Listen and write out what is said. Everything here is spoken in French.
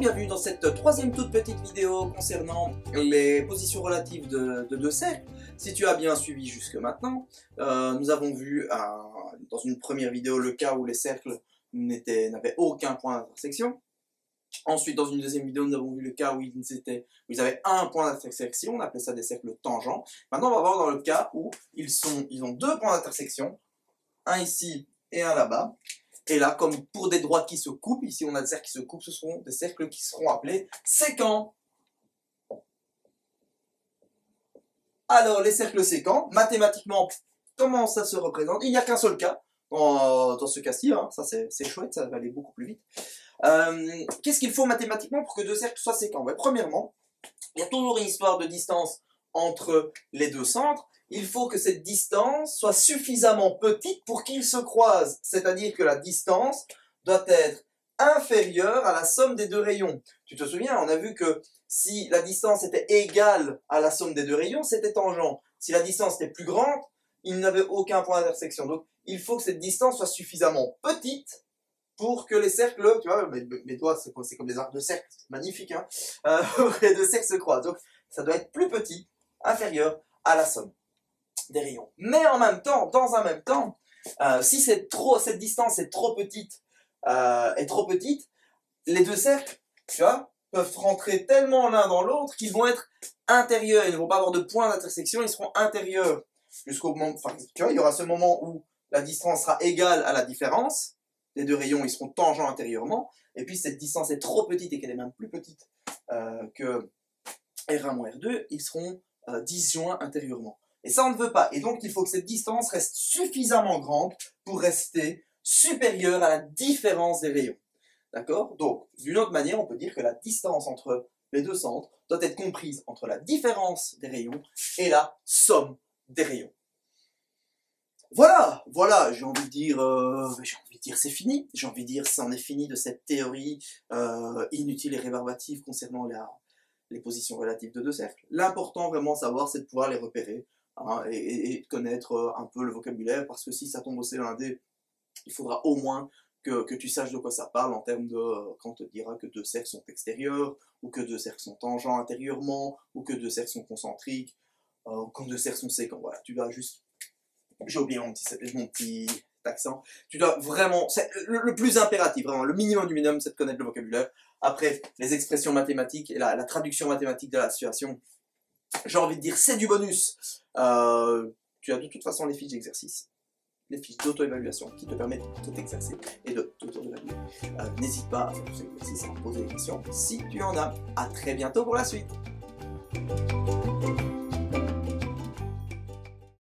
bienvenue dans cette troisième toute petite vidéo concernant les positions relatives de deux cercles. Si tu as bien suivi jusque maintenant, nous avons vu dans une première vidéo le cas où les cercles n'avaient aucun point d'intersection. Ensuite, dans une deuxième vidéo, nous avons vu le cas où ils avaient un point d'intersection, on appelait ça des cercles tangents. Maintenant, on va voir dans le cas où ils ont deux points d'intersection, un ici et un là-bas. Et là, comme pour des droites qui se coupent, ici on a des cercles qui se coupent, ce seront des cercles qui seront appelés sécants. Alors, les cercles sécants, mathématiquement, comment ça se représente? Il n'y a qu'un seul cas, dans ce cas-ci, hein. Ça c'est chouette, ça va aller beaucoup plus vite. Qu'est-ce qu'il faut mathématiquement pour que deux cercles soient sécants? Premièrement, il y a toujours une histoire de distance entre les deux centres. Il faut que cette distance soit suffisamment petite pour qu'ils se croisent. C'est-à-dire que la distance doit être inférieure à la somme des deux rayons. Tu te souviens, on a vu que si la distance était égale à la somme des deux rayons, c'était tangent. Si la distance était plus grande, il n'avait aucun point d'intersection. Donc, il faut que cette distance soit suffisamment petite pour que les cercles, tu vois, mes doigts, c'est comme des arcs de cercle, c'est magnifique, hein, les deux cercles se croisent. Donc, ça doit être plus petit, inférieur à la somme des rayons. Mais en même temps, dans un même temps, si cette distance est trop petite, les deux cercles, tu vois, peuvent rentrer tellement l'un dans l'autre qu'ils vont être intérieurs. Ils ne vont pas avoir de point d'intersection, ils seront intérieurs jusqu'au moment, enfin, tu vois, il y aura ce moment où la distance sera égale à la différence. Les deux rayons, ils seront tangents intérieurement. Et puis, cette distance est trop petite et qu'elle est même plus petite que R1 moins R2, ils seront disjoints intérieurement. Et ça, on ne veut pas. Et donc, il faut que cette distance reste suffisamment grande pour rester supérieure à la différence des rayons. D'accord? Donc, d'une autre manière, on peut dire que la distance entre les deux centres doit être comprise entre la différence des rayons et la somme des rayons. Voilà, j'ai envie de dire c'est fini. J'ai envie de dire c'en est fini de cette théorie inutile et rébarbative concernant les positions relatives de deux cercles. L'important vraiment à savoir, c'est de pouvoir les repérer. Hein, et de connaître un peu le vocabulaire, parce que si ça tombe au C1D, il faudra au moins que tu saches de quoi ça parle en termes de quand on te dira que deux cercles sont extérieurs, ou que deux cercles sont tangents intérieurement, ou que deux cercles sont concentriques, quand deux cercles sont sécants. Voilà, tu dois juste... J'ai oublié mon petit accent. Tu dois vraiment... C'est le plus impératif, vraiment, le minimum du minimum, c'est de connaître le vocabulaire. Après, les expressions mathématiques et la traduction mathématique de la situation, j'ai envie de dire, c'est du bonus. Tu as de toute façon les fiches d'exercice, les fiches d'auto-évaluation qui te permettent de t'exercer et de t'auto-évaluer. N'hésite pas à faire tous ces exercices, à me poser des questions si tu en as. À très bientôt pour la suite.